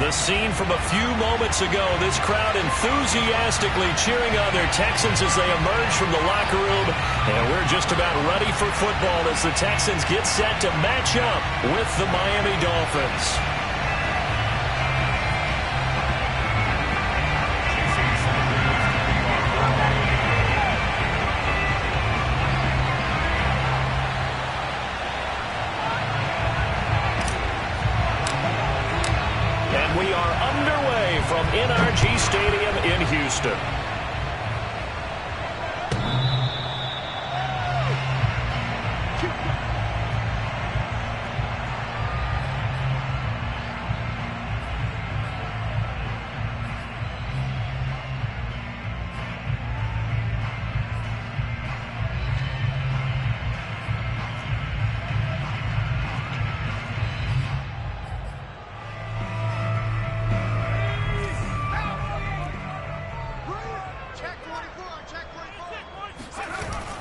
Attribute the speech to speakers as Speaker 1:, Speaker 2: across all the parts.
Speaker 1: The scene from a few moments ago, this crowd enthusiastically cheering on their Texans as they emerge from the locker room. And we're just about ready for football as the Texans get set to match up with the Miami Dolphins. We are underway from NRG Stadium in Houston.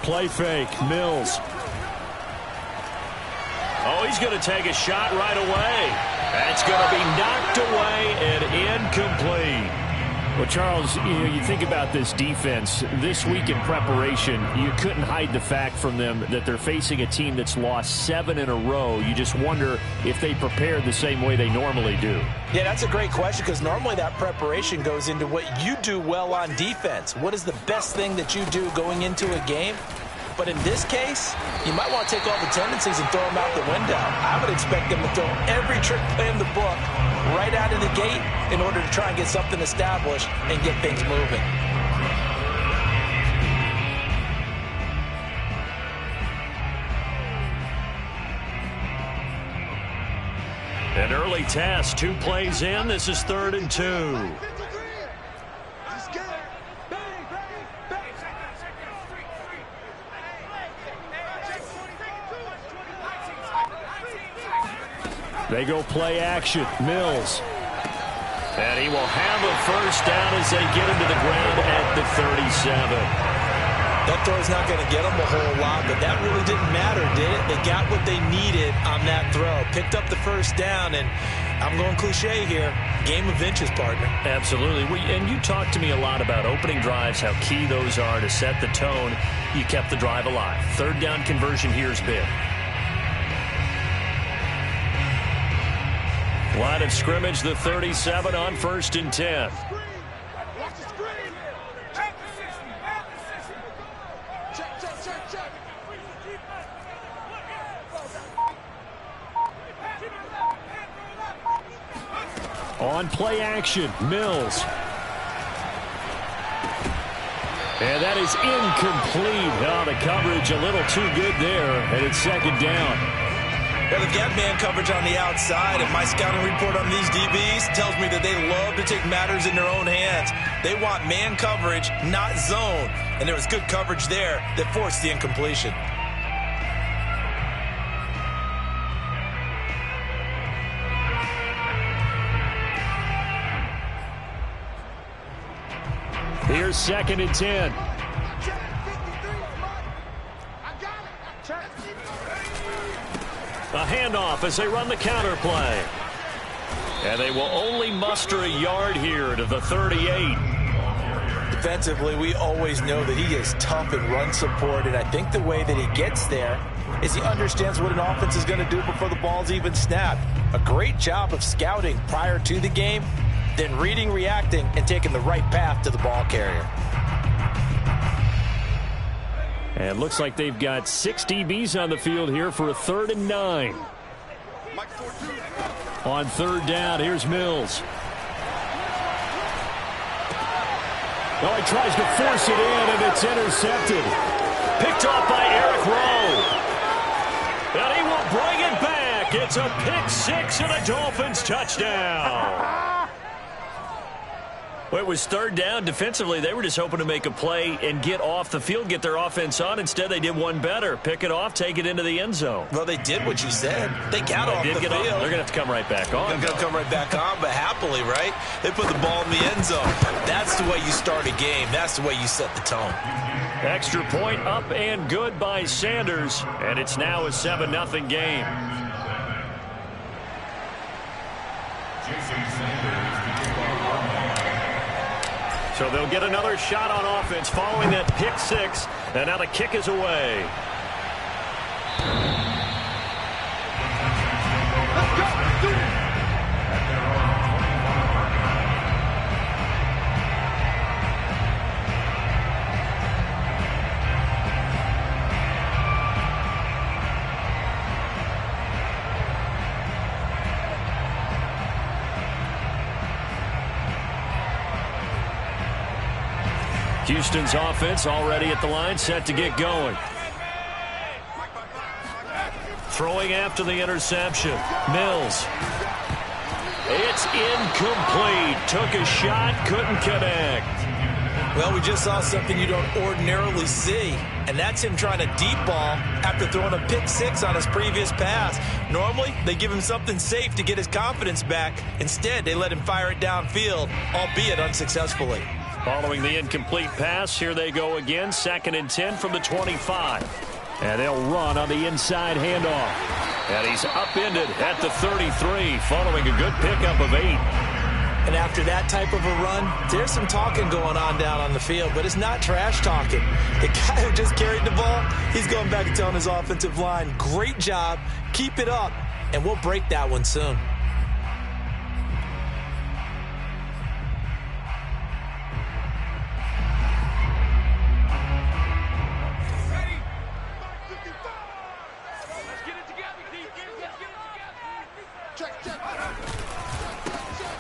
Speaker 1: Play fake, Mills. Oh, he's going to take a shot right away. That's going to be knocked away and incomplete.
Speaker 2: Well, Charles, you think about this defense. This week in preparation, you couldn't hide the fact from them that they're facing a team that's lost 7 in a row. You just wonder if they prepared the same way they normally do.
Speaker 3: Yeah, that's a great question because normally that preparation goes into what you do well on defense. What is the best thing that you do going into a game? But in this case, you might want to take all the tendencies and throw them out the window. I would expect them to throw every trick play in the book right out of the gate in order to try and get something established and get things moving.
Speaker 1: An early test, 2 plays in. This is 3rd and 2.
Speaker 2: They go play action. Mills.
Speaker 1: And he will have a first down as they get him to the ground at the 37.
Speaker 3: That throw is not going to get them a whole lot, but that really didn't matter, did it? They got what they needed on that throw. Picked up the first down, and I'm going cliche here. Game of inches, partner.
Speaker 1: Absolutely. And you talked to me a lot about opening drives, how key those are to set the tone. You kept the drive alive. 3rd down conversion here is big. Line of scrimmage, the 37 on 1st and 10.
Speaker 2: On play action, Mills.
Speaker 1: And that is incomplete. Oh, the coverage a little too good there, and it's 2nd down.
Speaker 3: Well, they've got man coverage on the outside, and my scouting report on these DBs tells me that they love to take matters in their own hands. They want man coverage, not zone. And there was good coverage there that forced the incompletion.
Speaker 2: Here's 2nd and 10.
Speaker 1: A handoff as they run the counter play. And they will only muster a yard here to the 38.
Speaker 3: Defensively, we always know that he is tough in run support, and I think the way that he gets there is he understands what an offense is going to do before the ball's even snapped. A great job of scouting prior to the game, then reading, reacting, and taking the right path to the ball carrier.
Speaker 2: And looks like they've got 6 DBs on the field here for a 3rd and 9. On 3rd down, here's Mills. Oh, he tries to force it in, and it's intercepted.
Speaker 1: Picked off by Eric Rowe. And he will bring it back. It's a pick 6 and a Dolphins touchdown. Well, it was 3rd down. Defensively, they were just hoping to make a play and get off the field, get their offense on. Instead, they did one better. Pick it off, take it into the end zone.
Speaker 3: Well, they did what you said. They got off the field.
Speaker 1: They're going to have to come right back on.
Speaker 3: They're going to come right back on, but happily, right? They put the ball in the end zone. That's the way you start a game. That's the way you set the tone.
Speaker 1: Extra point up and good by Sanders, and it's now a 7-0 game. So they'll get another shot on offense following that pick six, and now the kick is away. Houston's offense already at the line, set to get going. Throwing after the interception. Mills. It's incomplete. Took a shot, couldn't connect.
Speaker 3: Well, we just saw something you don't ordinarily see, and that's him trying to deep ball after throwing a pick six on his previous pass. Normally, they give him something safe to get his confidence back. Instead, they let him fire it downfield, albeit unsuccessfully.
Speaker 1: Following the incomplete pass, here they go again. 2nd and 10 from the 25.
Speaker 2: And they'll run on the inside handoff.
Speaker 1: And he's upended at the 33, following a good pickup of 8.
Speaker 3: And after that type of a run, there's some talking going on down on the field, but it's not trash talking. The guy who just carried the ball, he's going back and telling his offensive line, great job, keep it up, and we'll break that one soon.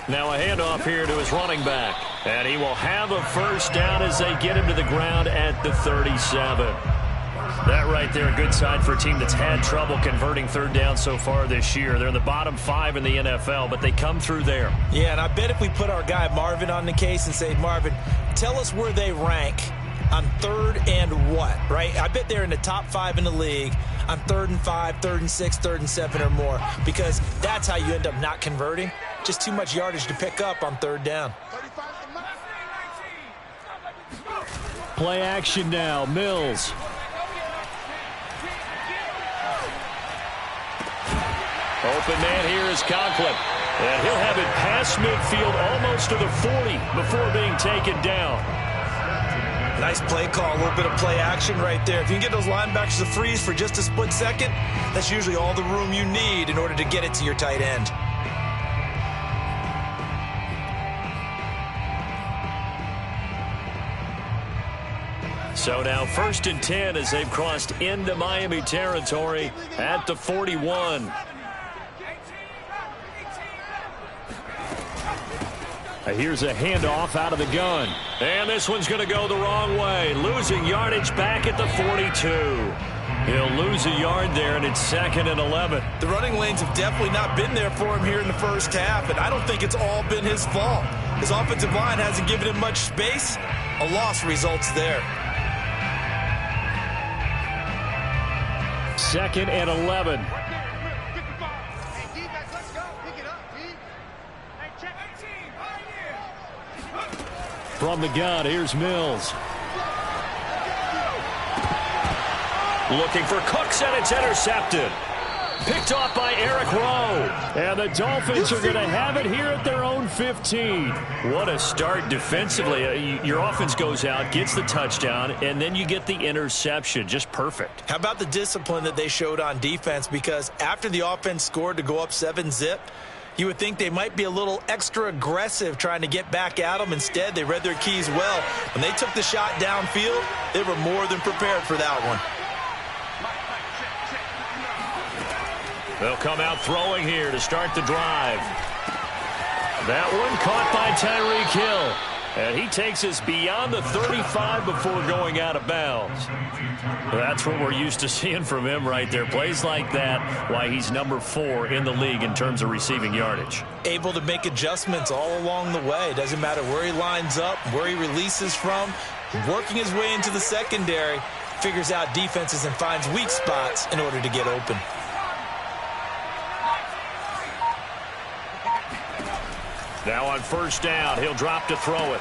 Speaker 1: Now a handoff here to his running back. And he will have a first down as they get him to the ground at the 37. That right there, a good sign for a team that's had trouble converting third down so far this year. They're in the bottom 5 in the NFL, but they come through there.
Speaker 3: Yeah, and I bet if we put our guy Marvin on the case and say, Marvin, tell us where they rank on 3rd and what, right? I bet they're in the top 5 in the league on 3rd and 5, 3rd and 6, 3rd and 7 or more, because that's how you end up not converting. Just too much yardage to pick up on 3rd down.
Speaker 2: Play action now. Mills.
Speaker 1: Open man here is Conklin. And he'll have it past midfield almost to the 40 before being taken down.
Speaker 3: Nice play call, a little bit of play action right there. If you can get those linebackers to freeze for just a split second, that's usually all the room you need in order to get it to your tight end.
Speaker 1: So now 1st and 10 as they've crossed into Miami territory at the 41.
Speaker 2: Here's a handoff out of the gun.
Speaker 1: And this one's going to go the wrong way. Losing yardage back at the 42. He'll lose a yard there, and it's 2nd and 11.
Speaker 3: The running lanes have definitely not been there for him here in the first half, and I don't think it's all been his fault. His offensive line hasn't given him much space. A loss results there.
Speaker 2: 2nd and 11. From the gun, here's Mills.
Speaker 1: Looking for Cooks, and it's intercepted. Picked off by Eric Rowe.
Speaker 2: And the Dolphins are going to have it here at their own 15.
Speaker 1: What a start defensively. Your offense goes out, gets the touchdown, and then you get the interception. Just perfect.
Speaker 3: How about the discipline that they showed on defense? Because after the offense scored to go up 7-zip, you would think they might be a little extra aggressive trying to get back at them. Instead, they read their keys well. When they took the shot downfield, they were more than prepared for that one.
Speaker 1: They'll come out throwing here to start the drive. That one caught by Tyreek Hill. And he takes us beyond the 35 before going out of bounds. That's what we're used to seeing from him right there. Plays like that, why he's number 4 in the league in terms of receiving yardage.
Speaker 3: Able to make adjustments all along the way. Doesn't matter where he lines up, where he releases from. Working his way into the secondary, figures out defenses and finds weak spots in order to get open.
Speaker 1: Now on 1st down, he'll drop to throw it.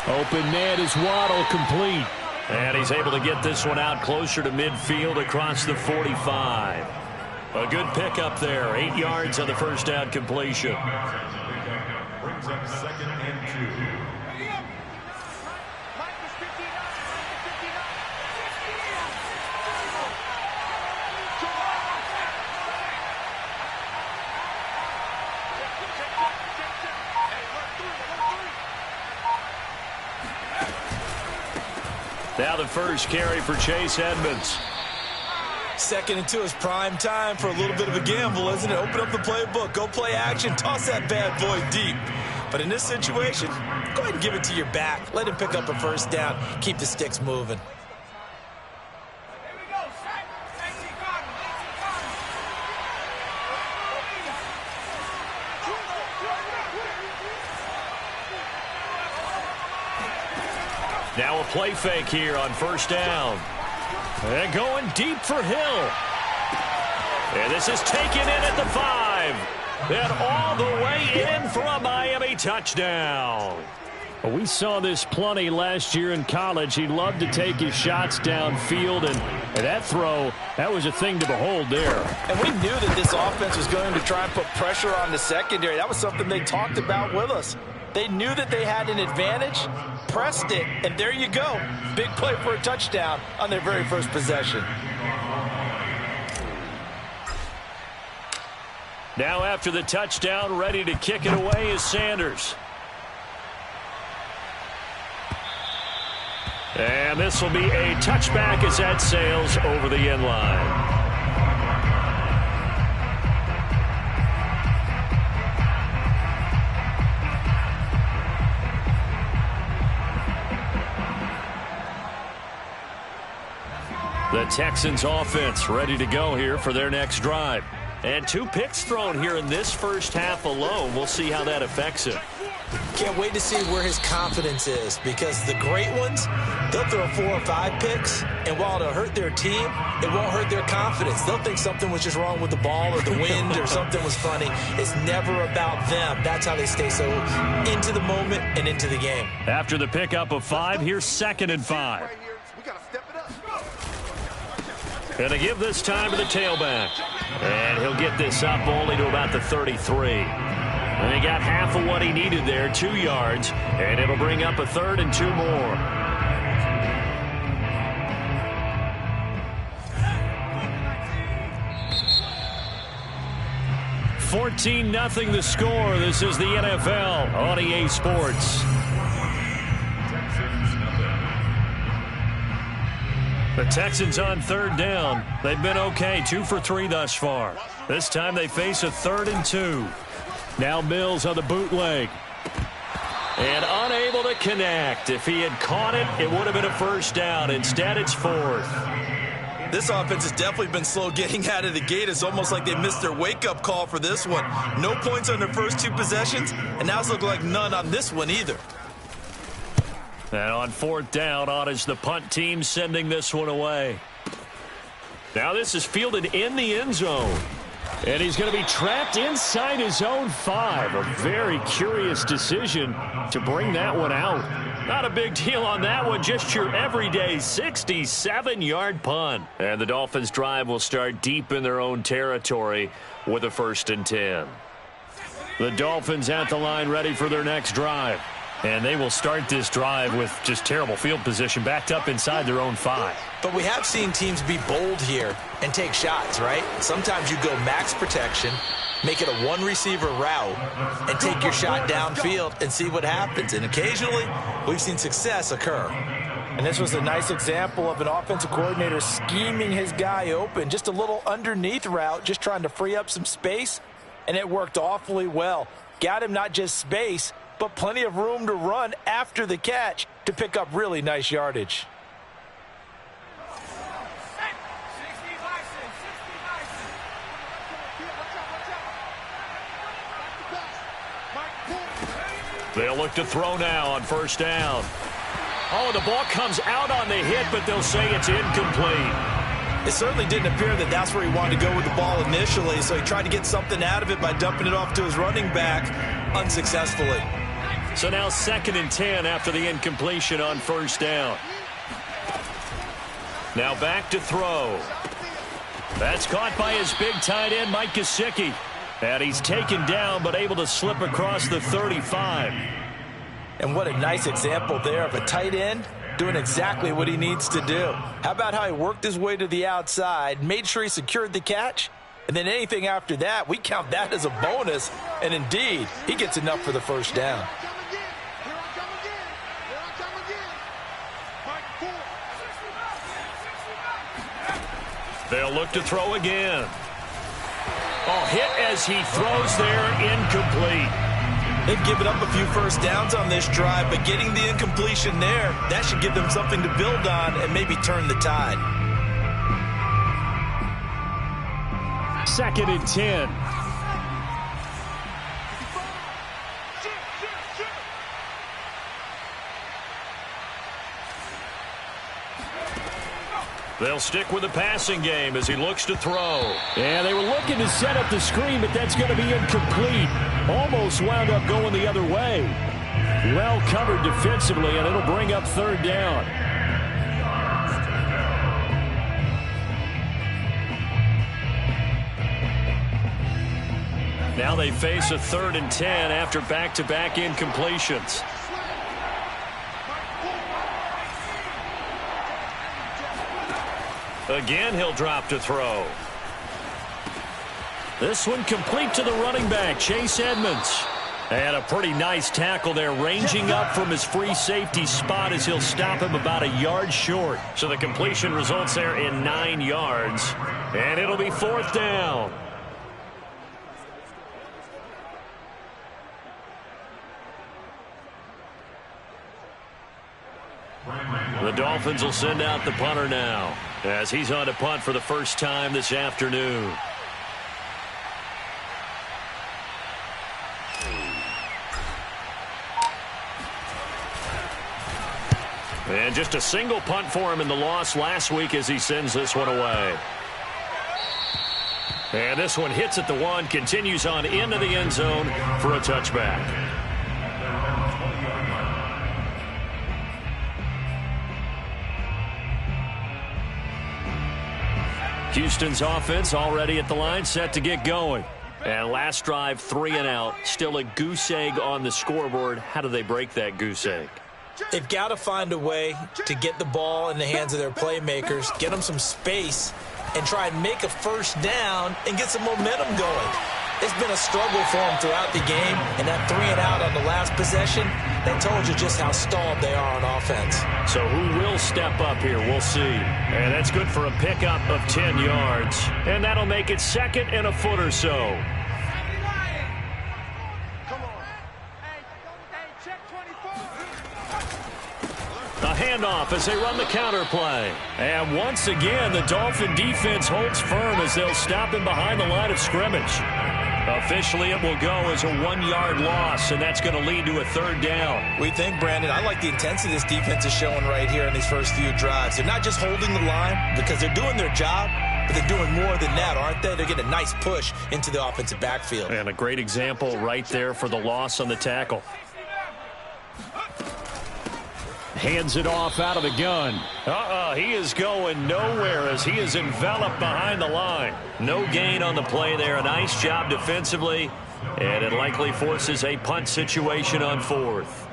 Speaker 2: Open man is Waddle, complete.
Speaker 1: And he's able to get this one out closer to midfield across the 45. A good pickup there. 8 yards on the 1st down completion.
Speaker 4: second and 2.
Speaker 1: Now the first carry for Chase Edmonds.
Speaker 3: Second and 2 is prime time for a little bit of a gamble, isn't it? Open up the playbook, go play action, toss that bad boy deep. But in this situation, go ahead and give it to your back. Let him pick up a first down. Keep the sticks moving.
Speaker 1: Now a play fake here on first down. And going deep for Hill. And this is taken in at the 5. And all the way in for a Miami touchdown.
Speaker 2: We saw this plenty last year in college. He loved to take his shots downfield, and that throw, that was a thing to behold there.
Speaker 3: And we knew that this offense was going to try and put pressure on the secondary. That was something they talked about with us. They knew that they had an advantage, pressed it, and there you go. Big play for a touchdown on their very first possession.
Speaker 1: Now after the touchdown, ready to kick it away is Sanders. And this will be a touchback as that sails over the end line. The Texans offense ready to go here for their next drive. And 2 picks thrown here in this first half alone. We'll see how that affects him.
Speaker 3: Can't wait to see where his confidence is, because the great ones, they'll throw 4 or 5 picks, and while it'll hurt their team, it won't hurt their confidence. They'll think something was just wrong with the ball or the wind or something was funny. It's never about them. That's how they stay so into the moment and into the game.
Speaker 1: After the pickup of 5, here's 2nd and 5. And they give this time to the tailback. And he'll get this up only to about the 33. And he got half of what he needed there, 2 yards. And it'll bring up a 3rd and 2 more. $14-0 the score. This is the NFL on EA Sports. The Texans on 3rd down. They've been okay, 2 for 3 thus far. This time they face a 3rd and 2. Now Mills on the bootleg. And unable to connect. If he had caught it, it would have been a first down. Instead, it's 4th.
Speaker 3: This offense has definitely been slow getting out of the gate. It's almost like they missed their wake-up call for this one. No points on their first 2 possessions, and now it's looking like none on this one either.
Speaker 1: And on 4th down, on is the punt team sending this one away. Now this is fielded in the end zone. And he's going to be trapped inside his own 5. A very curious decision to bring that one out. Not a big deal on that one. Just your everyday 67-yard punt. And the Dolphins drive will start deep in their own territory with a 1st and 10. The Dolphins at the line ready for their next drive. And they will start this drive with just terrible field position, backed up inside their own 5.
Speaker 3: But we have seen teams be bold here and take shots, right? Sometimes you go max protection, make it a 1-receiver route, and take your shot downfield and see what happens. And occasionally, we've seen success occur. And this was a nice example of an offensive coordinator scheming his guy open. Just a little underneath route, just trying to free up some space, and it worked awfully well. Got him not just space, but plenty of room to run after the catch to pick up really nice yardage.
Speaker 1: They'll look to throw now on 1st down. Oh, the ball comes out on the hit, but they'll say it's incomplete.
Speaker 3: It certainly didn't appear that that's where he wanted to go with the ball initially, so he tried to get something out of it by dumping it off to his running back unsuccessfully.
Speaker 1: So now 2nd and 10 after the incompletion on 1st down. Now back to throw. That's caught by his big tight end, Mike Gesicki. And he's taken down, but able to slip across the 35.
Speaker 3: And what a nice example there of a tight end doing exactly what he needs to do. How about how he worked his way to the outside, made sure he secured the catch, and then anything after that, we count that as a bonus. And indeed, he gets enough for the first down.
Speaker 1: They'll look to throw again. Oh, hit as he throws there, incomplete.
Speaker 3: They've given up a few first downs on this drive, but getting the incompletion there, that should give them something to build on and maybe turn the tide.
Speaker 2: 2nd and 10.
Speaker 1: They'll stick with the passing game as he looks to throw.
Speaker 2: Yeah, they were looking to set up the screen, but that's going to be incomplete. Almost wound up going the other way. Well covered defensively, and it'll bring up 3rd down.
Speaker 1: Now they face a 3rd and 10 after back-to-back incompletions. Again, he'll drop to throw. This one complete to the running back, Chase Edmonds. And a pretty nice tackle there, ranging up from his free safety spot as he'll stop him about a yard short. So the completion results there in 9 yards. And it'll be 4th down. The Dolphins will send out the punter now, as he's on to punt for the first time this afternoon. And just a single punt for him in the loss last week as he sends this one away. And this one hits at the 1, continues on into the end zone for a touchback. Houston's offense already at the line, set to get going. And last drive, 3 and out. Still a goose egg on the scoreboard. How do they break that goose egg?
Speaker 3: They've got to find a way to get the ball in the hands of their playmakers, get them some space, and try and make a first down and get some momentum going. It's been a struggle for them throughout the game, and that 3 and out on the last possession, that told you just how stalled they are on offense.
Speaker 1: So who will step up here? We'll see. And that's good for a pickup of 10 yards. And that'll make it 2nd and a foot or so. A handoff as they run the counter play. And once again, the Dolphin defense holds firm as they'll stop him behind the line of scrimmage. Officially, it will go as a 1-yard loss, and that's going to lead to a 3rd down.
Speaker 3: We think, Brandon, I like the intensity this defense is showing right here in these first few drives. They're not just holding the line because they're doing their job, but they're doing more than that, aren't they? They're getting a nice push into the offensive backfield.
Speaker 1: And a great example right there for the loss on the tackle.
Speaker 2: Hands it off out of the gun.
Speaker 1: He is going nowhere as he is enveloped behind the line. No gain on the play there. A nice job defensively, and it likely forces a punt situation on 4th.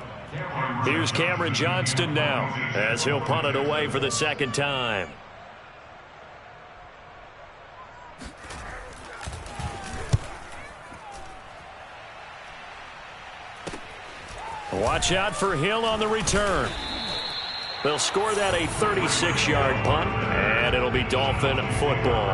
Speaker 1: Here's Cameron Johnston now as he'll punt it away for the 2nd time. Watch out for Hill on the return. They'll score that a 36-yard punt, and it'll be Dolphin football.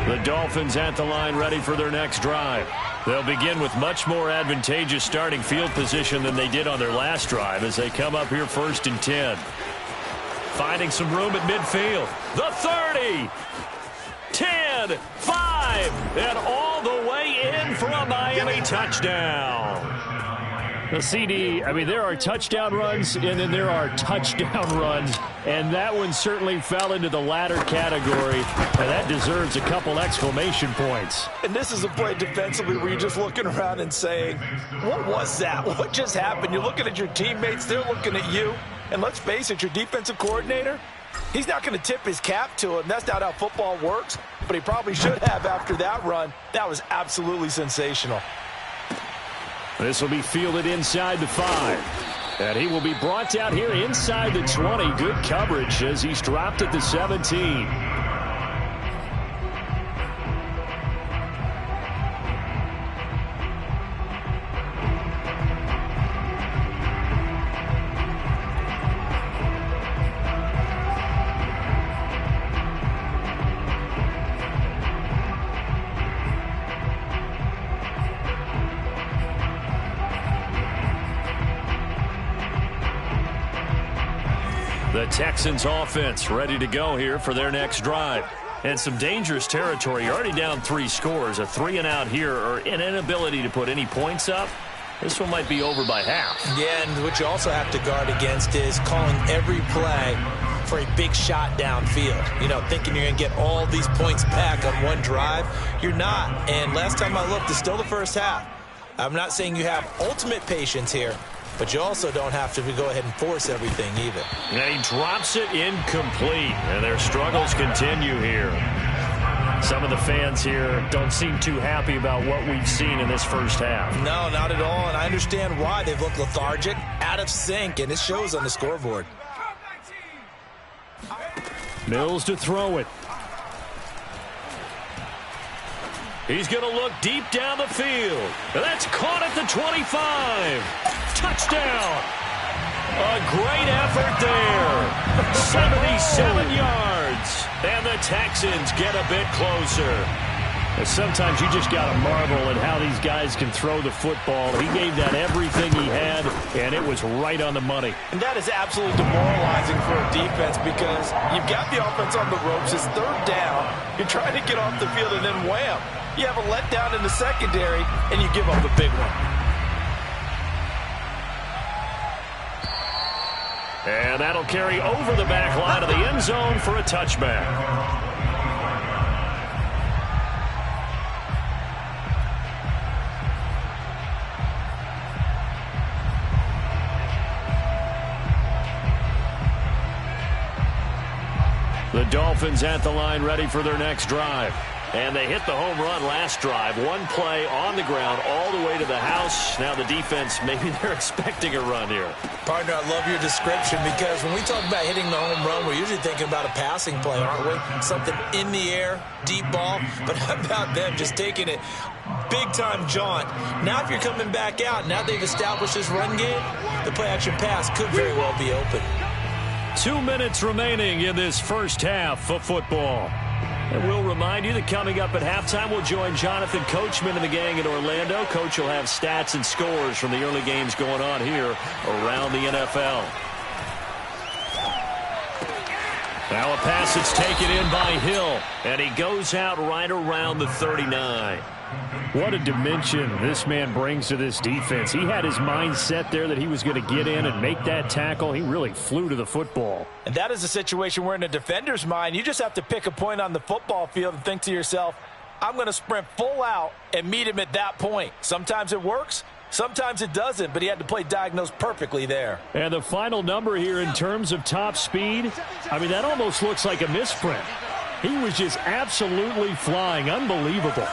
Speaker 1: The Dolphins at the line ready for their next drive. They'll begin with much more advantageous starting field position than they did on their last drive as they come up here 1st and 10. Finding some room at midfield. The 30. 10, 5, and all the way in for a Miami touchdown.
Speaker 2: The CD, I mean, there are touchdown runs, and then there are touchdown runs, and that one certainly fell into the latter category, and that deserves a couple exclamation points.
Speaker 3: And this is a play defensively where you're just looking around and saying, what was that? What just happened? You're looking at your teammates. They're looking at you. And let's face it, your defensive coordinator, he's not going to tip his cap to him. That's not how football works, but he probably should have after that run. That was absolutely sensational.
Speaker 2: This will be fielded inside the 5. And he will be brought down here inside the 20. Good coverage as he's dropped at the 17. The Texans offense ready to go here for their next drive. And some dangerous territory. You're already down 3 scores. A 3-and-out here or an inability to put any points up. This one might be over by half.
Speaker 3: Yeah, and what you also have to guard against is calling every play for a big shot downfield. You know, thinking you're going to get all these points back on one drive. You're not. And last time I looked, it's still the first half. I'm not saying you have ultimate patience here, but you also don't have to go ahead and force everything either.
Speaker 2: And he drops it incomplete. And their struggles continue here. Some of the fans here don't seem too happy about what we've seen in this first half.
Speaker 3: No, not at all. And I understand why. They've looked lethargic, out of sync, and it shows on the scoreboard.
Speaker 2: Mills to throw it. He's going to look deep down the field. And that's caught at the 25. Touchdown. A great effort there. 77 yards. And the Texans get a bit closer. Sometimes you just got to marvel at how these guys can throw the football. He gave that everything he had, and it was right on the money.
Speaker 3: And that is absolutely demoralizing for a defense because you've got the offense on the ropes. It's third down. You're trying to get off the field, and then wham. You have a letdown in the secondary, and you give up a big one.
Speaker 2: And that'll carry over the back line of the end zone for a touchback. The Dolphins at the line ready for their next drive. And they hit the home run last drive. One play on the ground all the way to the house. Now the defense, maybe they're expecting a run here.
Speaker 3: Partner, I love your description because when we talk about hitting the home run, we're usually thinking about a passing play, aren't we? Something in the air, deep ball. But how about them just taking it big-time jaunt? Now if you're coming back out, now they've established this run game, the play-action pass could very well be open.
Speaker 2: 2 minutes remaining in this first half of football. And we'll remind you that coming up at halftime, we'll join Jonathan Coachman and the gang in Orlando. Coach will have stats and scores from the early games going on here around the NFL. Now a pass that's taken in by Hill, and he goes out right around the 39. What a dimension this man brings to this defense. He had his mind set there that he was going to get in and make that tackle. He really flew to the football.
Speaker 3: And that is a situation where in a defender's mind, you just have to pick a point on the football field and think to yourself, I'm going to sprint full out and meet him at that point. Sometimes it works, sometimes it doesn't, but he had to play diagnosed perfectly there.
Speaker 2: And the final number here in terms of top speed, I mean, that almost looks like a misprint. He was just absolutely flying. Unbelievable.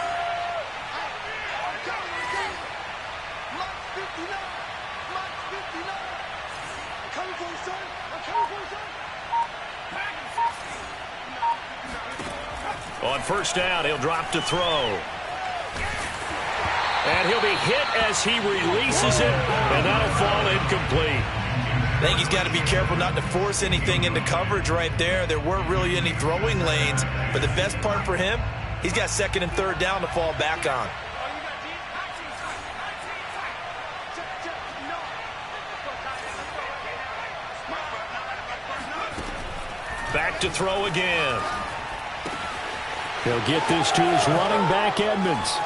Speaker 2: On first down, he'll drop to throw. And he'll be hit as he releases it, and that'll fall incomplete.
Speaker 3: I think he's got to be careful not to force anything into coverage right there. There weren't really any throwing lanes, but the best part for him, he's got second and third down to fall back on.
Speaker 2: Back to throw again. He'll get this to his running back, Edmonds.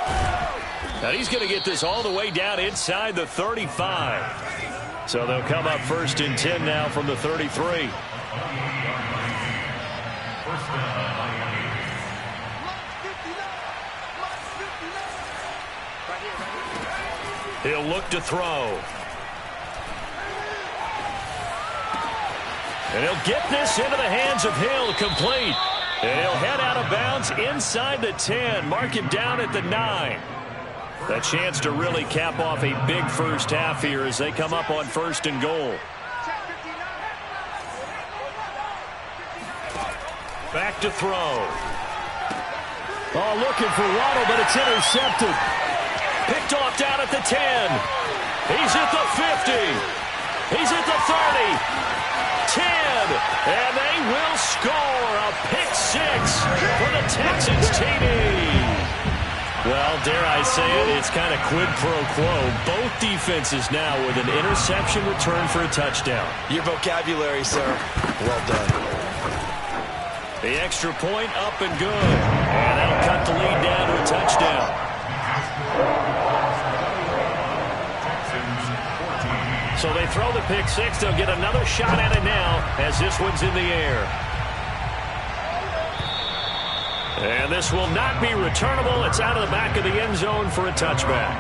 Speaker 2: Now he's going to get this all the way down inside the 35. So they'll come up first and 10 now from the 33. He'll look to throw.
Speaker 1: And he'll get this into the hands of Hill, complete. And he'll head out of bounds inside the 10, mark him down at the 9. A chance to really cap off a big first half here as they come up on 1st and goal. Back to throw.
Speaker 2: Oh, looking for Waddle, but it's intercepted.
Speaker 1: Picked off down at the 10. He's at the 50. He's at the 30. 10. And they will score a pick 6 for the Texans TD. Well, dare I say it, it's kind of quid pro quo. Both defenses now with an interception return for a touchdown.
Speaker 3: Your vocabulary, sir. Well done.
Speaker 1: The extra point up and good. And that'll cut the lead down to a touchdown. So they throw the pick 6. They'll get another shot at it now as this one's in the air. And this will not be returnable. It's out of the back of the end zone for a touchback.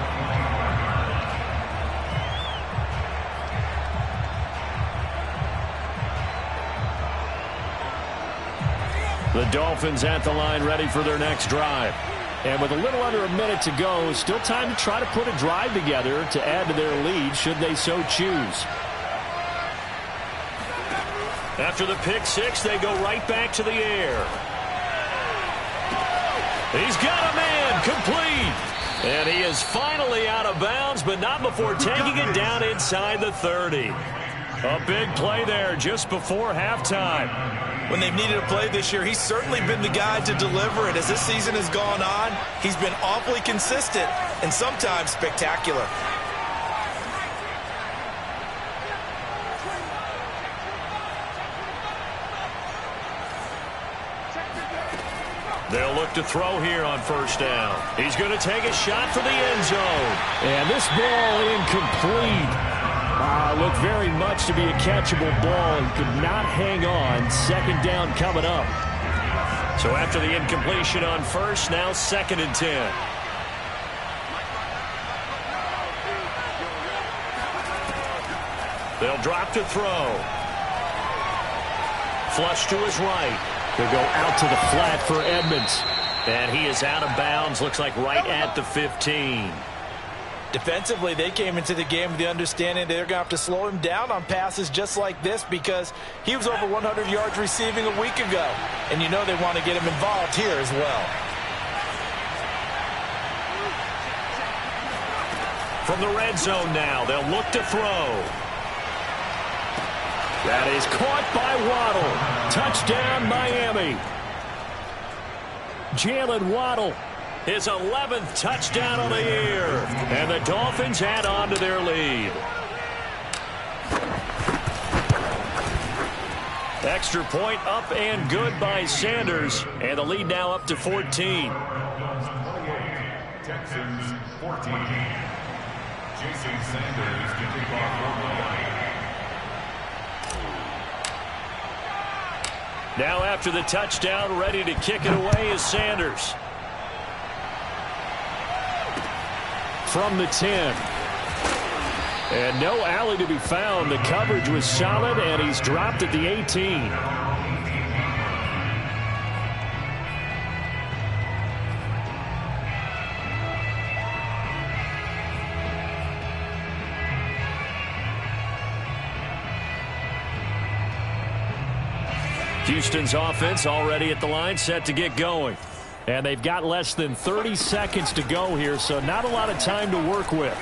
Speaker 1: The Dolphins at the line ready for their next drive. And with a little under a minute to go, still time to try to put a drive together to add to their lead should they so choose. After the pick 6, they go right back to the air. He's got a man, complete. And he is finally out of bounds, but not before taking it down inside the 30. A big play there just before halftime.
Speaker 3: When they've needed a play this year, he's certainly been the guy to deliver it. As this season has gone on, he's been awfully consistent and sometimes spectacular.
Speaker 1: They'll look to throw here on 1st down. He's going to take a shot for the end zone.
Speaker 2: And this ball incomplete. Looked very much to be a catchable ball and could not hang on. 2nd down coming up.
Speaker 1: So after the incompletion on 1st, now 2nd and 10. They'll drop to throw. Flush to his right.
Speaker 2: They'll go out to the flat for Edmonds.
Speaker 1: And he is out of bounds, looks like right at the 15.
Speaker 3: Defensively, they came into the game with the understanding they're going to have to slow him down on passes just like this because he was over 100 yards receiving a week ago. And you know they want to get him involved here as well.
Speaker 1: From the red zone now, they'll look to throw.
Speaker 2: That is caught by Waddle. Touchdown, Miami. Jalen Waddle.
Speaker 1: His 11th touchdown of the year. And the Dolphins add on to their lead. Extra point up and good by Sanders. And the lead now up to 14.
Speaker 4: Texans 14. Jason Sanders to kick off.
Speaker 1: Now after the touchdown, ready to kick it away is Sanders.
Speaker 2: From the 10. And no alley to be found. The coverage was solid, and he's dropped at the 18.
Speaker 1: Houston's offense already at the line, set to get going.
Speaker 2: And they've got less than 30 seconds to go here, so not a lot of time to work with.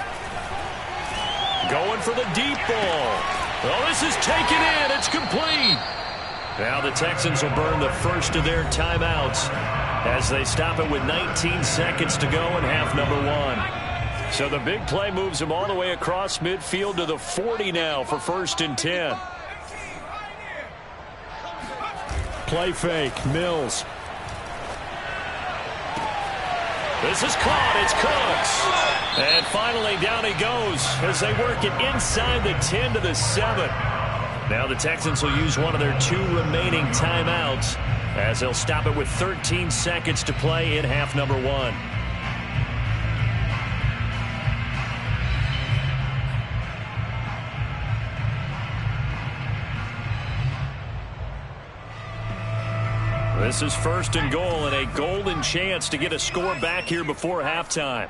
Speaker 1: Going for the deep ball. Oh, this is taken in. It's complete. Now the Texans will burn the first of their timeouts as they stop it with 19 seconds to go in half number 1. So the big play moves them all the way across midfield to the 40 now for 1st and 10.
Speaker 2: Play fake, Mills.
Speaker 1: This is caught. It's Cooks. And finally down he goes as they work it inside the 10 to the 7. Now the Texans will use one of their 2 remaining timeouts as they'll stop it with 13 seconds to play in half number 1. This is 1st and goal and a golden chance to get a score back here before halftime.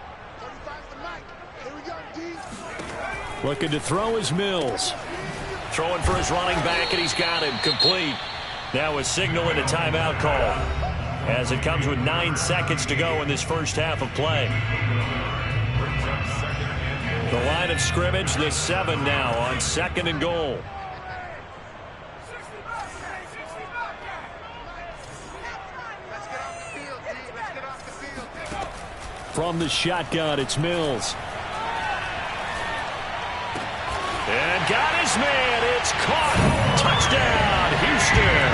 Speaker 2: Looking to throw is Mills.
Speaker 1: Throwing for his running back, and he's got him complete. Now a signal and a timeout call as it comes with 9 seconds to go in this first half of play. The line of scrimmage, the 7 now on 2nd and goal.
Speaker 2: From the shotgun, it's Mills.
Speaker 1: And got his man. It's caught. Touchdown, Houston.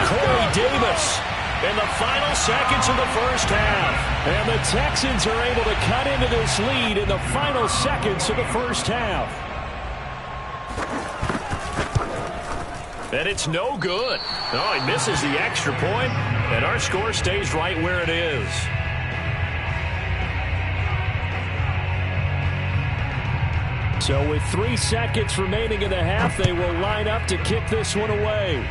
Speaker 1: Corey Davis in the final seconds of the first half.
Speaker 2: And the Texans are able to cut into this lead in the final seconds of the first half.
Speaker 1: And it's no good. Oh, he misses the extra point, and our score stays right where it is.
Speaker 2: So with 3 seconds remaining in the half, they will line up to kick this one away.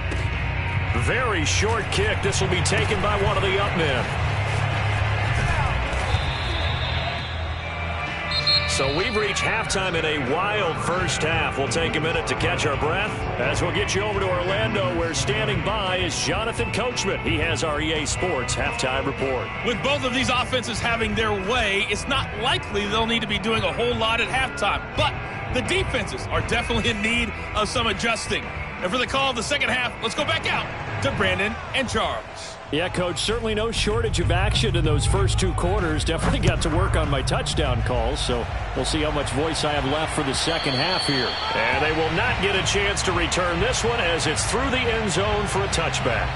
Speaker 1: Very short kick. This will be taken by one of the up men. So we've reached halftime in a wild first half. We'll take a minute to catch our breath as we'll get you over to Orlando, where standing by is Jonathan Coachman. He has our EA Sports halftime report.
Speaker 5: With both of these offenses having their way, it's not likely they'll need to be doing a whole lot at halftime. But the defenses are definitely in need of some adjusting. And for the call of the second half, let's go back out to Brandon and Charles.
Speaker 2: Yeah, Coach, certainly no shortage of action in those first 2 quarters. Definitely got to work on my touchdown calls, so we'll see how much voice I have left for the second half here.
Speaker 1: And they will not get a chance to return this one as it's through the end zone for a touchback.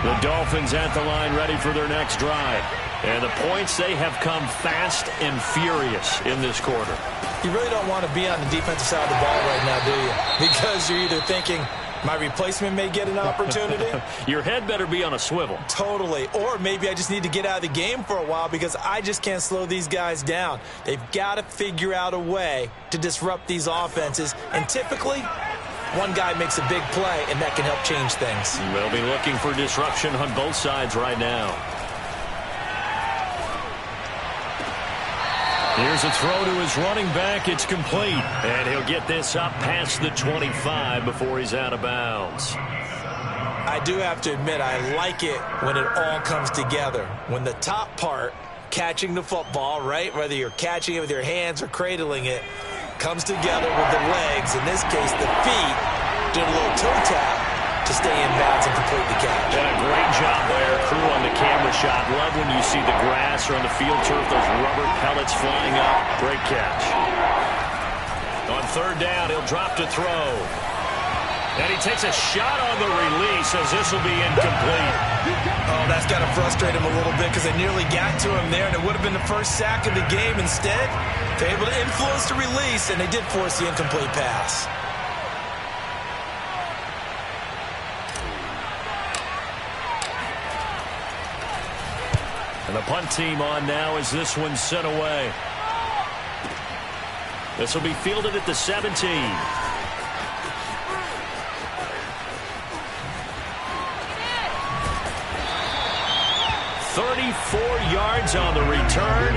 Speaker 1: The Dolphins at the line, ready for their next drive. And the points, they have come fast and furious in this quarter.
Speaker 3: You really don't want to be on the defensive side of the ball right now, do you? Because you're either thinking, my replacement may get an opportunity.
Speaker 1: Your head better be on a swivel.
Speaker 3: Totally. Or maybe I just need to get out of the game for a while because I just can't slow these guys down. They've got to figure out a way to disrupt these offenses. And typically, one guy makes a big play, and that can help change things.
Speaker 1: They'll be looking for disruption on both sides right now. Here's a throw to his running back. It's complete. And he'll get this up past the 25 before he's out of bounds.
Speaker 3: I do have to admit, I like it when it all comes together. When the top part, catching the football, right, whether you're catching it with your hands or cradling it, comes together with the legs, in this case the feet, did a little toe tap to stay in bounds and complete the catch.
Speaker 1: And a great job by our crew on the camera shot. Love when you see the grass or on the field turf, those rubber pellets flying up. Great catch. On 3rd down, he'll drop to throw. And he takes a shot on the release as this will be incomplete.
Speaker 3: Oh, that's got to frustrate him a little bit because they nearly got to him there, and it would have been the first sack of the game. Instead, they're able to influence the release, and they did force the incomplete pass.
Speaker 1: And the punt team on now as this one's sent away. This will be fielded at the 17. 34 yards on the return.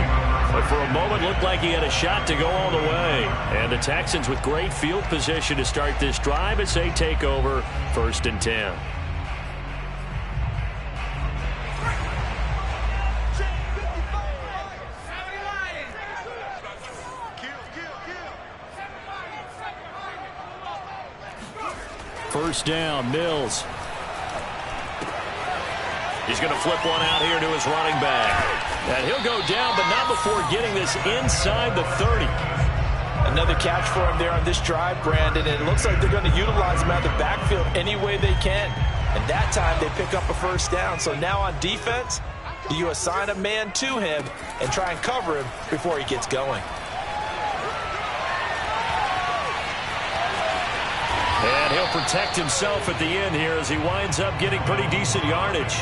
Speaker 1: But for a moment, looked like he had a shot to go all the way. And the Texans with great field position to start this drive as they take over 1st and 10.
Speaker 2: First down, Mills.
Speaker 1: He's going to flip one out here to his running back. And he'll go down, but not before getting this inside the 30.
Speaker 3: Another catch for him there on this drive, Brandon. And it looks like they're going to utilize him out of the backfield any way they can. And that time they pick up a first down. So now on defense, do you assign a man to him and try and cover him before he gets going?
Speaker 1: And he'll protect himself at the end here as he winds up getting pretty decent yardage.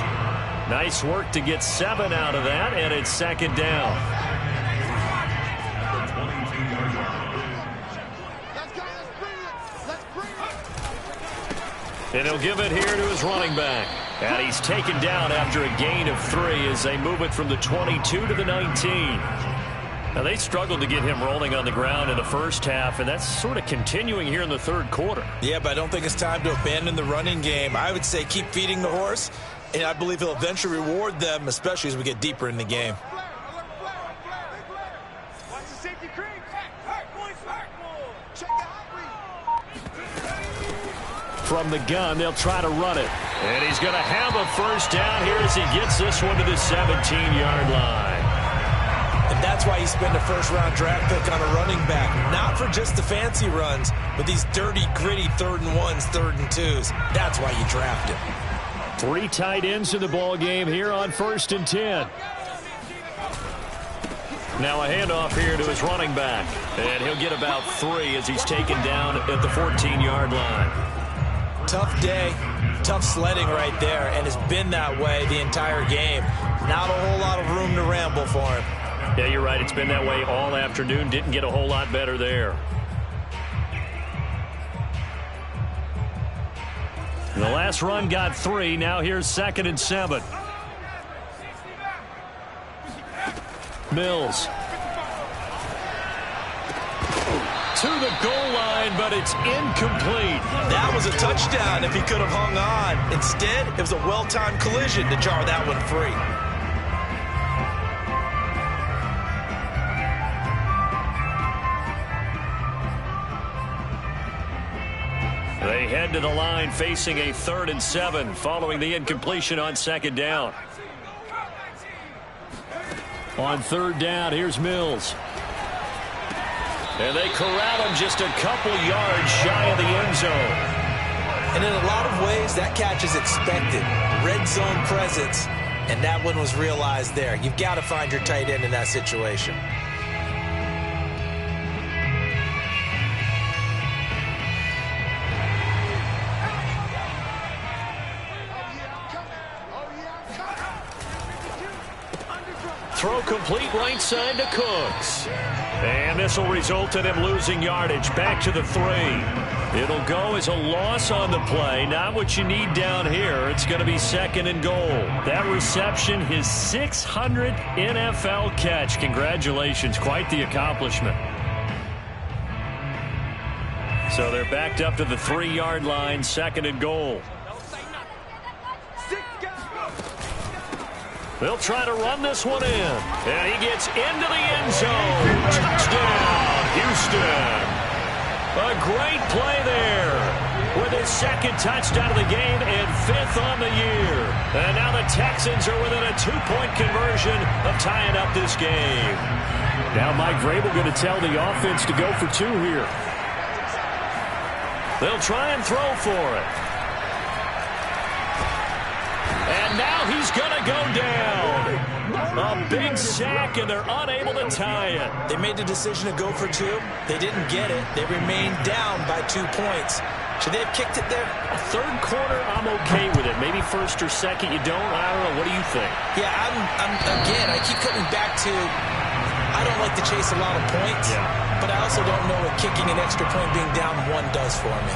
Speaker 1: Nice work to get 7 out of that, and it's 2nd down. And he'll give it here to his running back. And he's taken down after a gain of 3 as they move it from the 22 to the 19. Now, they struggled to get him rolling on the ground in the first half, and that's sort of continuing here in the third quarter.
Speaker 3: Yeah, but I don't think it's time to abandon the running game. I would say keep feeding the horse, and I believe he'll eventually reward them, especially as we get deeper in the game.
Speaker 1: From the gun, they'll try to run it. And he's going to have a first down here as he gets this one to the 17-yard line.
Speaker 3: And that's why you spend a first-round draft pick on a running back. Not for just the fancy runs, but these dirty, gritty 3rd and 1s, 3rd and 2s. That's why you draft him.
Speaker 1: 3 tight ends in the ball game here on 1st and 10. Now a handoff here to his running back. And he'll get about 3 as he's taken down at the 14-yard line.
Speaker 3: Tough day, tough sledding right there, and it's been that way the entire game. Not a whole lot of room to ramble for him.
Speaker 1: Yeah, you're right. It's been that way all afternoon. Didn't get a whole lot better there. The last run got 3. Now here's 2nd and 7. Mills. To the goal line, but it's incomplete.
Speaker 3: That was a touchdown if he could have hung on. Instead, it was a well-timed collision to jar that one free.
Speaker 1: They head to the line facing a 3rd and 7 following the incompletion on 2nd down. On 3rd down, here's Mills. And they corral him just a couple yards shy of the end zone.
Speaker 3: And in a lot of ways, that catch is expected. Red zone presence, and that one was realized there. You've got to find your tight end in that situation.
Speaker 1: Throw complete right side to Cooks. And this will result in him losing yardage back to the 3. It'll go as a loss on the play. Not what you need down here. It's going to be 2nd and goal. That reception, his 600th NFL catch. Congratulations. Quite the accomplishment. So they're backed up to the 3-yard line, 2nd and goal. They'll try to run this one in. And he gets into the end zone. Touchdown, Houston. A great play there with his 2nd touchdown of the game and 5th on the year. And now the Texans are within a 2-point conversion of tying up this game.
Speaker 2: Now Mike Vrabel going to tell the offense to go for 2 here.
Speaker 1: They'll try and throw for it. And now he's going to go down. A big sack, and they're unable to tie it.
Speaker 3: They made the decision to go for 2. They didn't get it. They remained down by 2 points. Should they have kicked it there?
Speaker 1: A 3rd quarter, I'm okay with it. Maybe 1st or 2nd, you don't. I don't know. What do you think?
Speaker 3: Yeah, again, I keep coming back to I don't like to chase a lot of points, but I also don't know what kicking an extra point being down 1 does for me.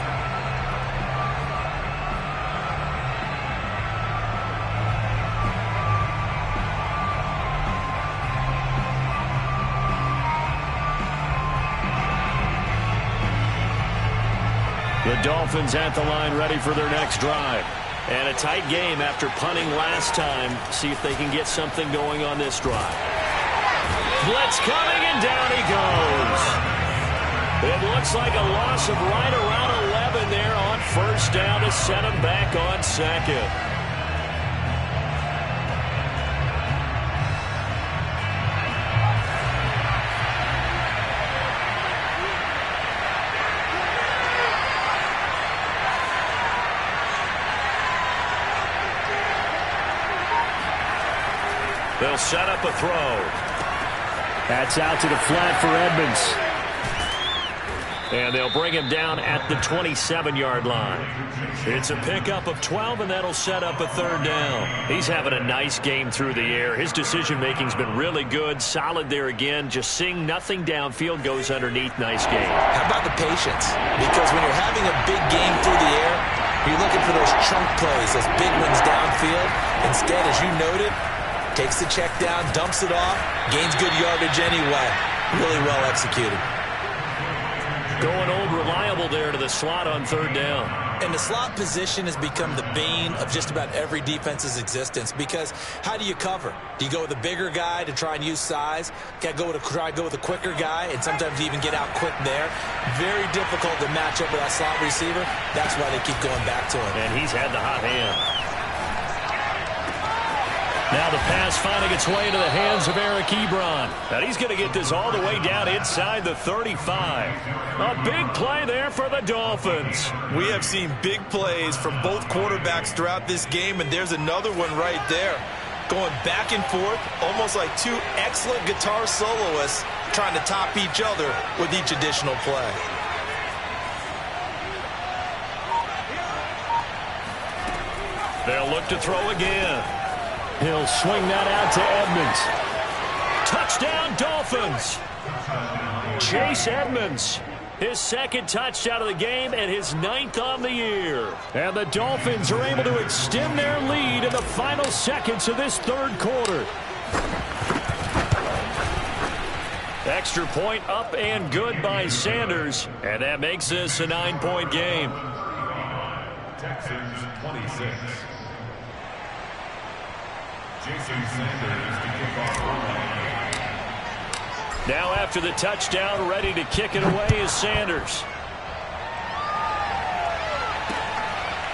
Speaker 1: The Dolphins at the line ready for their next drive. And a tight game after punting last time. See if they can get something going on this drive. Blitz coming, and down he goes. It looks like a loss of right around 11 there on 1st down to set him back on 2nd. They'll set up a throw.
Speaker 2: That's out to the flat for Edmonds.
Speaker 1: And they'll bring him down at the 27-yard line. It's a pickup of 12, and that'll set up a 3rd down. He's having a nice game through the air. His decision-making's been really good. Solid there again. Just seeing nothing downfield goes underneath. Nice game.
Speaker 3: How about the patience? Because when you're having a big game through the air, You're looking for those chunk plays, those big ones downfield. Instead, as you noted, takes the check down, dumps it off, gains good yardage anyway. Really well executed.
Speaker 1: Going old reliable there to the slot on third down.
Speaker 3: And the slot position has become the bane of just about every defense's existence, because how do you cover? Do you go with a bigger guy to try and use size? Got to try to go with a quicker guy, and sometimes you even get out quick there. Very difficult to match up with that slot receiver. That's why they keep going back to him.
Speaker 1: And he's had the hot hand. Now the pass finding its way into the hands of Eric Ebron. And he's going to get this all the way down inside the 35. A big play there for the Dolphins.
Speaker 3: We have seen big plays from both quarterbacks throughout this game, and there's another one right there. Going back and forth, almost like two excellent guitar soloists trying to top each other with each additional play.
Speaker 1: They'll look to throw again.
Speaker 2: He'll swing that out to
Speaker 1: Touchdown,
Speaker 2: Edmonds.
Speaker 1: Dolphins. Chase Edmonds. His second touchdown of the game and his 9th on the year.
Speaker 2: And the Dolphins are able to extend their lead in the final seconds of this third quarter.
Speaker 1: Extra point up and good by Sanders. And that makes this a 9-point game.
Speaker 4: Texans 26. Jason Sanders to kick off.
Speaker 1: Now after the touchdown, ready to kick it away is Sanders.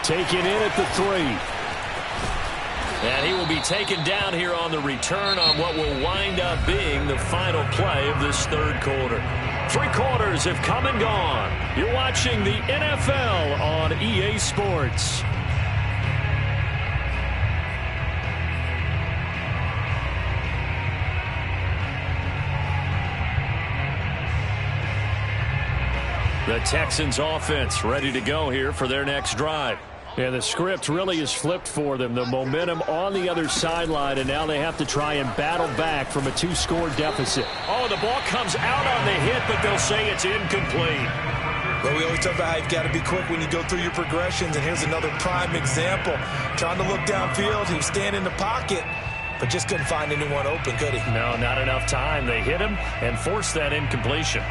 Speaker 2: Taken in at the 3.
Speaker 1: And he will be taken down here on the return on what will wind up being the final play of this third quarter. 3 quarters have come and gone. You're watching the NFL on EA Sports. The Texans offense ready to go here for their next drive.
Speaker 2: Yeah, the script really is flipped for them. The momentum on the other sideline, and now they have to try and battle back from a 2-score deficit.
Speaker 1: Oh, the ball comes out on the hit, but they'll say it's incomplete.
Speaker 3: But we always talk about how you've got to be quick when you go through your progressions, and here's another prime example. Trying to look downfield, he was standing in the pocket, but just couldn't find anyone open, could he?
Speaker 1: No, not enough time. They hit him and forced that incompletion.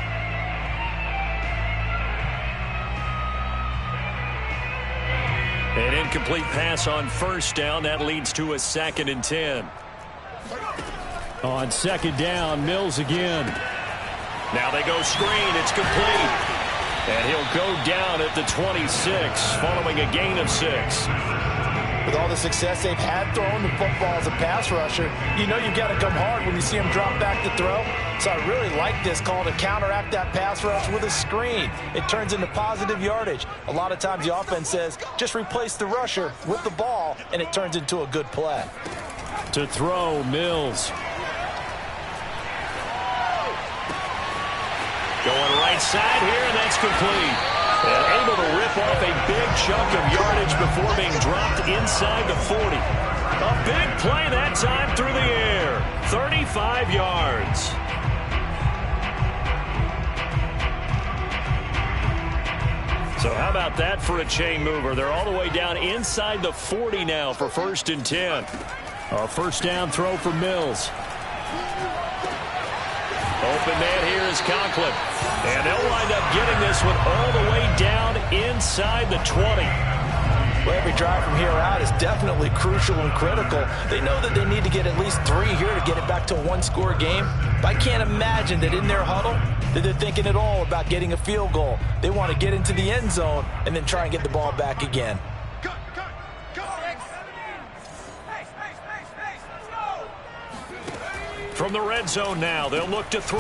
Speaker 1: An incomplete pass on first down. That leads to a 2nd and 10.
Speaker 2: On second down, Mills again.
Speaker 1: Now they go screen. It's complete. And he'll go down at the 26 following a gain of 6.
Speaker 3: With all the success they've had throwing the football as a pass rusher, you know you've got to come hard when you see him drop back to throw. So I really like this call to counteract that pass rush with a screen. It turns into positive yardage. A lot of times the offense says, just replace the rusher with the ball, and it turns into a good play.
Speaker 2: To throw, Mills.
Speaker 1: Going right side here, and that's complete. And able to rip off a big chunk of yardage before being dropped inside the 40. A big play that time through the air. 35 yards. So how about that for a chain mover? They're all the way down inside the 40 now for 1st and 10.
Speaker 2: A first down throw for Mills.
Speaker 1: Open man here is Conklin. And they'll wind up getting this one all the way down inside the 20.
Speaker 3: Well, every drive from here out is definitely crucial and critical. They know that they need to get at least 3 here to get it back to a 1-score game. But I can't imagine that in their huddle that they're thinking at all about getting a field goal. They want to get into the end zone and then try and get the ball back again.
Speaker 1: From the red zone now, they'll look to throw.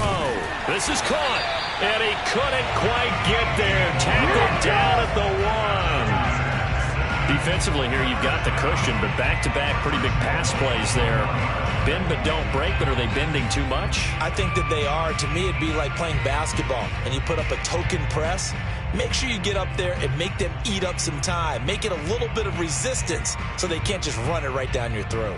Speaker 1: This is caught, and he couldn't quite get there. Tackled down at the 1. Defensively here, you've got the cushion, but back-to-back pretty big pass plays there. Bend but don't break, but are they bending too much?
Speaker 3: I think that they are. To me, it'd be like playing basketball, and you put up a token press. Make sure you get up there and make them eat up some time. Make it a little bit of resistance so they can't just run it right down your throat.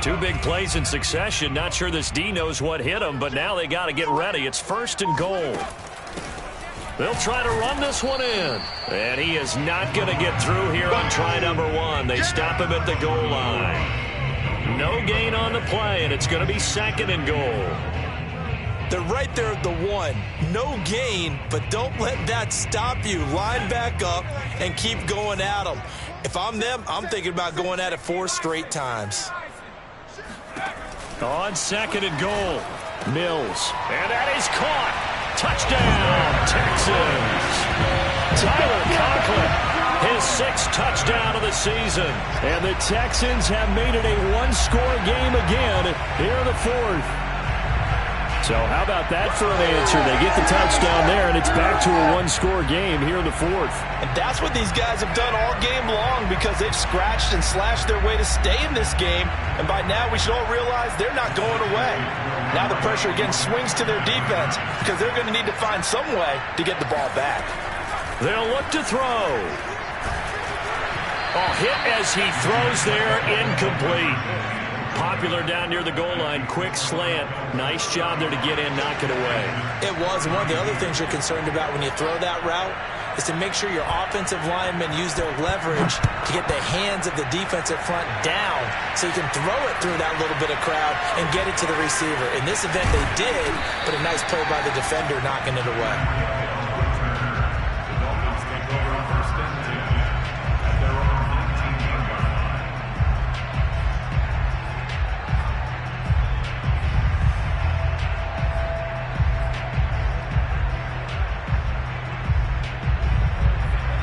Speaker 1: Two big plays in succession. Not sure this D knows what hit him, but now they got to get ready. It's 1st and goal. They'll try to run this one in. And he is not going to get through here on try number 1. They stop him at the goal line. No gain on the play, and it's going to be 2nd and goal.
Speaker 3: They're right there at the 1. No gain, but don't let that stop you. Line back up and keep going at them. If I'm them, I'm thinking about going at it 4 straight times.
Speaker 1: On 2nd and goal, Mills. And that is caught. Touchdown, Texans. Tyler Conklin, his 6th touchdown of the season. And the Texans have made it a 1-score game again here in the 4th. So how about that for an answer? They get the touchdown there, and it's back to a 1-score game here in the 4th.
Speaker 3: And that's what these guys have done all game long because they've scratched and slashed their way to stay in this game. And by now, we should all realize they're not going away. Now the pressure again swings to their defense because they're going to need to find some way to get the ball back.
Speaker 1: They'll look to throw. Oh, hit as he throws there, incomplete. Popular down near the goal line. Quick slant. Nice job there to get in, knock it away.
Speaker 3: It was. One of the other things you're concerned about when you throw that route is to make sure your offensive linemen use their leverage to get the hands of the defensive front down so you can throw it through that little bit of crowd and get it to the receiver. In this event, they did, but a nice play by the defender knocking it away.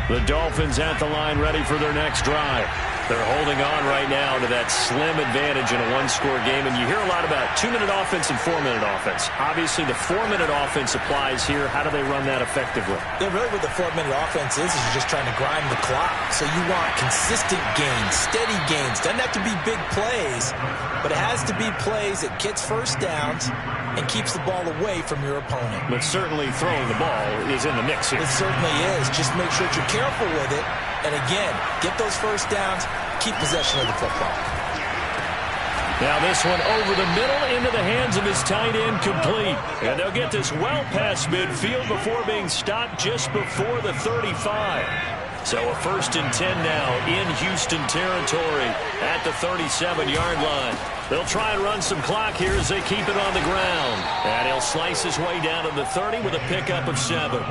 Speaker 1: The Dolphins at the line ready for their next drive. They're holding on right now to that slim advantage in a 1-score game. And you hear a lot about 2-minute offense and 4-minute offense. Obviously, the 4-minute offense applies here. How do they run that effectively?
Speaker 3: Yeah, really what the 4-minute offense is you're just trying to grind the clock. So you want consistent gains, steady gains. Doesn't have to be big plays, but it has to be plays that gets first downs and keeps the ball away from your opponent.
Speaker 1: But certainly throwing the ball is in the mix here.
Speaker 3: It certainly is. Just make sure that you're careful with it. And again, get those first downs, keep possession of the football.
Speaker 1: Now this one over the middle into the hands of his tight end, complete. And they'll get this well past midfield before being stopped just before the 35. So a 1st and 10 now in Houston territory at the 37-yard line. They'll try and run some clock here as they keep it on the ground. And he'll slice his way down to the 30 with a pickup of 7.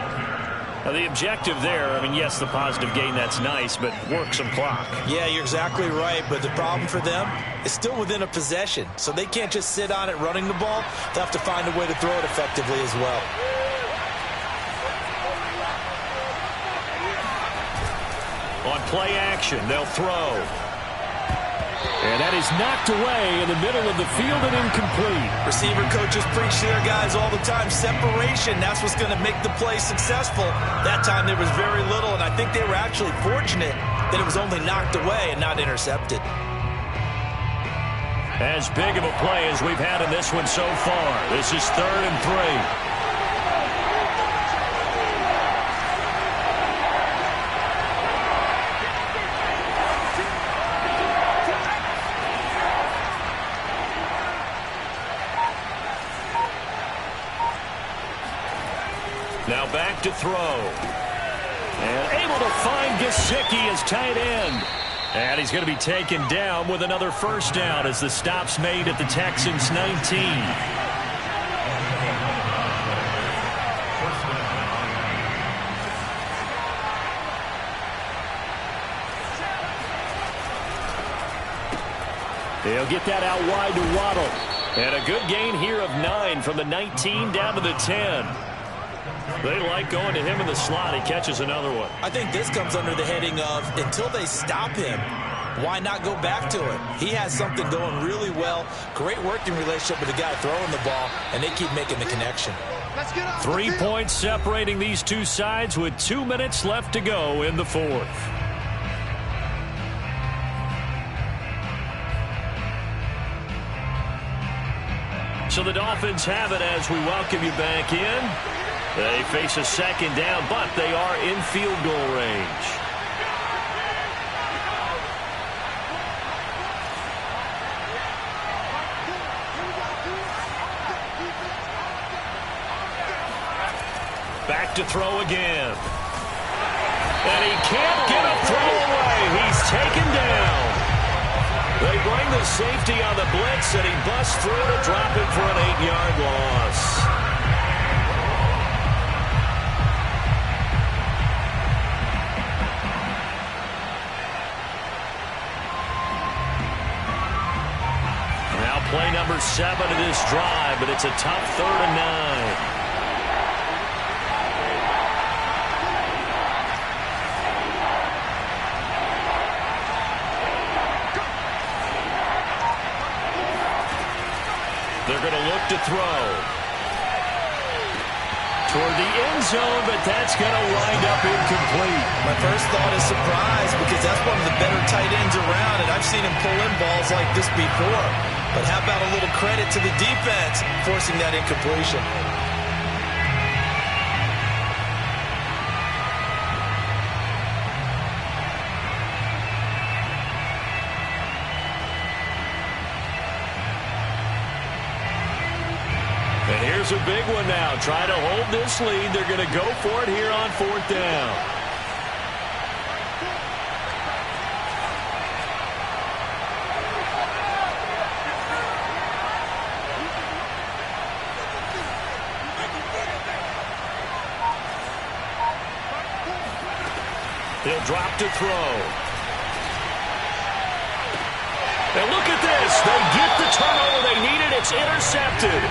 Speaker 1: Now the objective there, I mean, yes, the positive gain, that's nice, but work some clock.
Speaker 3: Yeah, you're exactly right, but the problem for them is still within a possession. So they can't just sit on it running the ball. They'll have to find a way to throw it effectively as well.
Speaker 1: On play action, they'll throw. And that is knocked away in the middle of the field and incomplete.
Speaker 3: Receiver coaches preach to their guys all the time. Separation, that's what's going to make the play successful. That time there was very little, and I think they were actually fortunate that it was only knocked away and not intercepted.
Speaker 1: As big of a play as we've had in this one so far. This is 3rd and 3. Now back to throw. And able to find Gesicki as tight end. And he's going to be taken down with another first down as the stop's made at the Texans' 19. They'll get that out wide to Waddle. And a good gain here of 9 from the 19 down to the 10. They like going to him in the slot. He catches another one.
Speaker 3: I think this comes under the heading of until they stop him, why not go back to it? He has something going really well. Great working relationship with the guy throwing the ball, and they keep making the connection.
Speaker 1: 3 points separating these two sides with 2 minutes left to go in the 4th. So the Dolphins have it as we welcome you back in. They face a second down, but they are in field goal range. look to throw again. And he can't get a throw away. He's taken down. They bring the safety on the blitz, and he busts through to drop him for an 8-yard loss. Play number 7 of this drive, but it's a tough 3rd and 9. They're going to look to throw toward the end zone, but that's going to wind up incomplete.
Speaker 3: My first thought is surprise, because that's one of the better tight ends around, and I've seen him pull in balls like this before. But how about a little credit to the defense forcing that incompletion?
Speaker 1: And here's a big one now. Try to hold this lead. They're going to go for it here on 4th down. He'll drop to throw. And look at this. They get the turnover they needed. It's intercepted.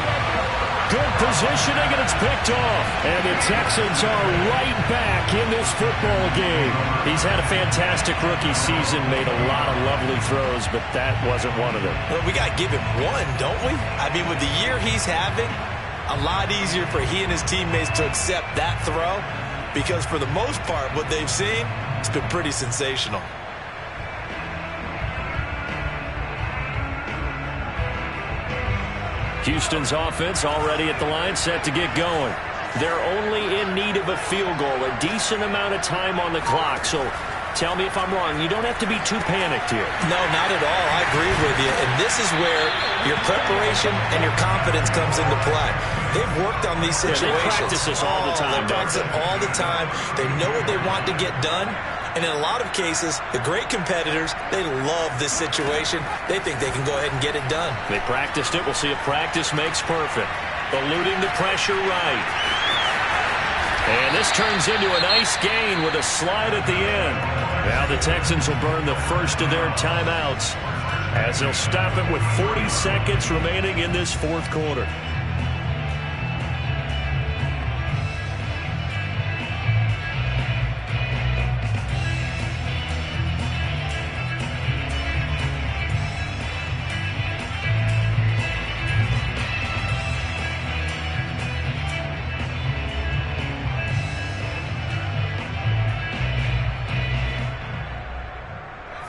Speaker 1: Good positioning, and it's picked off.
Speaker 2: And the Texans are right back in this football game.
Speaker 1: He's had a fantastic rookie season, made a lot of lovely throws, but that wasn't one of them.
Speaker 3: Well, we got to give him one, don't we? I mean, with the year he's having, a lot easier for he and his teammates to accept that throw, because for the most part, what they've seen, it's been pretty sensational.
Speaker 1: Houston's offense already at the line, set to get going. They're only in need of a field goal, a decent amount of time on the clock. So tell me if I'm wrong. You don't have to be too panicked here.
Speaker 3: No, not at all. I agree with you. And this is where your preparation and your confidence comes into play. They've worked on these situations.
Speaker 1: Yeah, they practice this all the time.
Speaker 3: They practice it all the time. They know what they want to get done. And in a lot of cases, the great competitors, they love this situation. They think they can go ahead and get it done.
Speaker 1: They practiced it. We'll see if practice makes perfect. Eluding the pressure right. And this turns into a nice gain with a slide at the end. Now the Texans will burn the first of their timeouts as they'll stop it with 40 seconds remaining in this 4th quarter.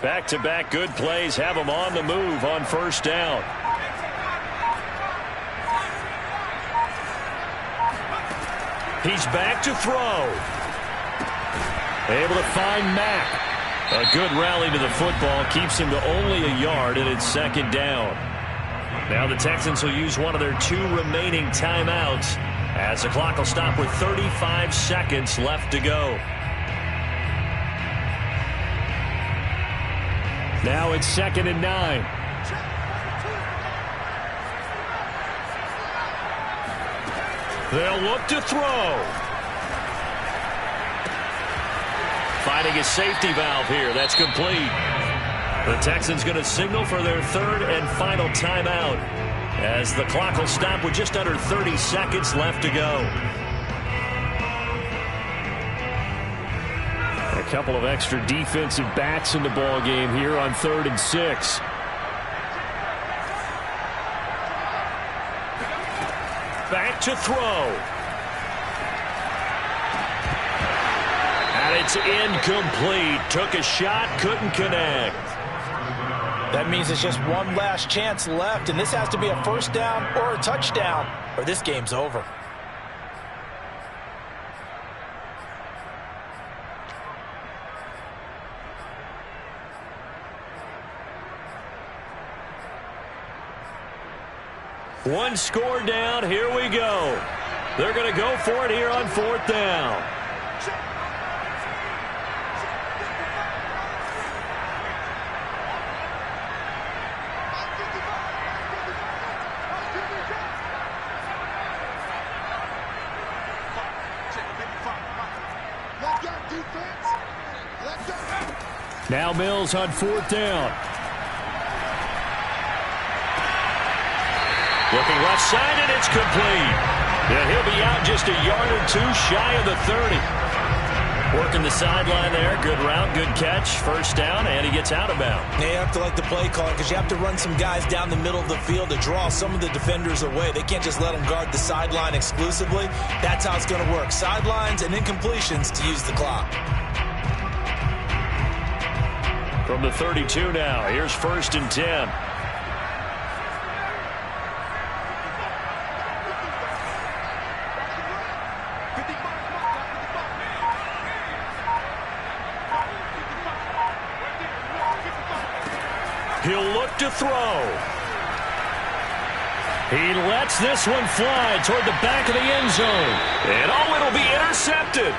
Speaker 1: Back-to-back good plays have them on the move on 1st down. He's back to throw. Able to find Mack. A good rally to the football keeps him to only a yard, and it's 2nd down. Now the Texans will use one of their 2 remaining timeouts as the clock will stop with 35 seconds left to go.
Speaker 2: Now it's 2nd and 9.
Speaker 1: They'll look to throw. Finding a safety valve here. That's complete. The Texans going to signal for their 3rd and final timeout as the clock will stop with just under 30 seconds left to go.
Speaker 2: A couple of extra defensive backs in the ball game here on 3rd and 6.
Speaker 1: Back to throw. And it's incomplete. Took a shot, couldn't connect.
Speaker 3: That means it's just one last chance left, and this has to be a 1st down or a touchdown, or this game's over.
Speaker 1: One score down. Here we go. They're going to go for it here on 4th down.
Speaker 2: Now Mills on 4th down.
Speaker 1: Looking left side, and it's complete. Yeah, he'll be out just a yard or two shy of the 30. Working the sideline there. Good route, good catch. First down, and he gets out of bounds.
Speaker 3: Yeah, you have to like the play calling because you have to run some guys down the middle of the field to draw some of the defenders away. They can't just let them guard the sideline exclusively. That's how it's going to work. Sidelines and incompletions to use the clock.
Speaker 1: From the 32 now, here's 1st and 10. He'll look to throw. He lets this one fly toward the back of the end zone. And it'll be intercepted.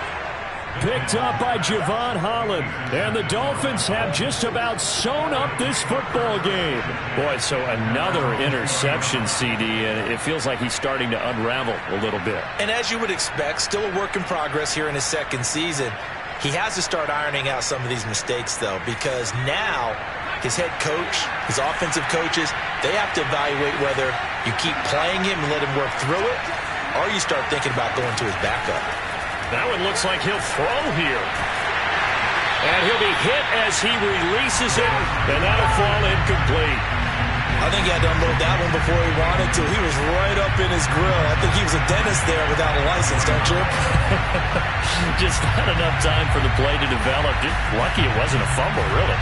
Speaker 2: Picked up by Javon Holland. And the Dolphins have just about sewn up this football game.
Speaker 1: Boy, so another interception, CD, and it feels like he's starting to unravel a little bit.
Speaker 3: And as you would expect, still a work in progress here in his 2nd season. He has to start ironing out some of these mistakes, though, because now his head coach, his offensive coaches, they have to evaluate whether you keep playing him and let him work through it, or you start thinking about going to his backup.
Speaker 1: That one looks like he'll throw here. And he'll be hit as he releases it, and that'll fall incomplete.
Speaker 3: I think he had to unload that one before he wanted to. He was right up in his grill. I think he was a dentist there without a license, don't you?
Speaker 1: Just not enough time for the play to develop. Lucky it wasn't a fumble, really.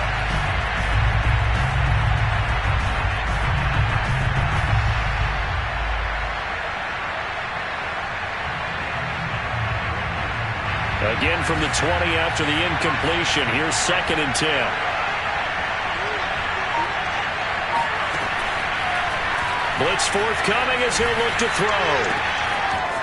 Speaker 1: Again from the 20 after the incompletion. Here's 2nd and 10. Blitz forthcoming as he'll look to throw.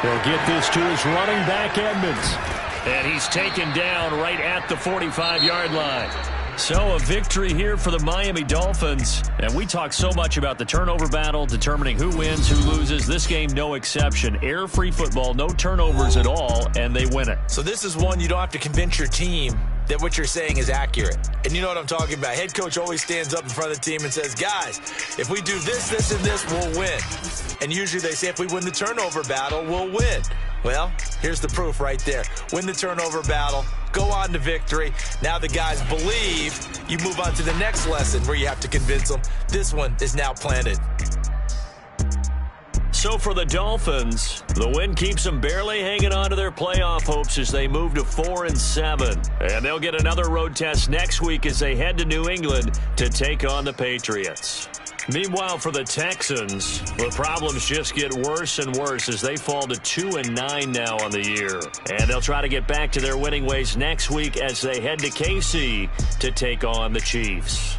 Speaker 2: They'll get this to his running back, Edmonds.
Speaker 1: And he's taken down right at the 45-yard line. So a victory here for the Miami Dolphins. And we talk so much about the turnover battle, determining who wins, who loses. This game, no exception. Error-free football, no turnovers at all, and they win it.
Speaker 3: So this is one you don't have to convince your team that what you're saying is accurate. And you know what I'm talking about. Head coach always stands up in front of the team and says, guys, if we do this, this, and this, we'll win. And usually they say if we win the turnover battle, we'll win. Well, here's the proof right there. Win the turnover battle, go on to victory. Now the guys believe. You move on to the next lesson where you have to convince them. This one is now planted.
Speaker 1: So for the Dolphins, the win keeps them barely hanging on to their playoff hopes as they move to 4-7. And they'll get another road test next week as they head to New England to take on the Patriots. Meanwhile, for the Texans, the problems just get worse and worse as they fall to 2-9 now on the year. And they'll try to get back to their winning ways next week as they head to KC to take on the Chiefs.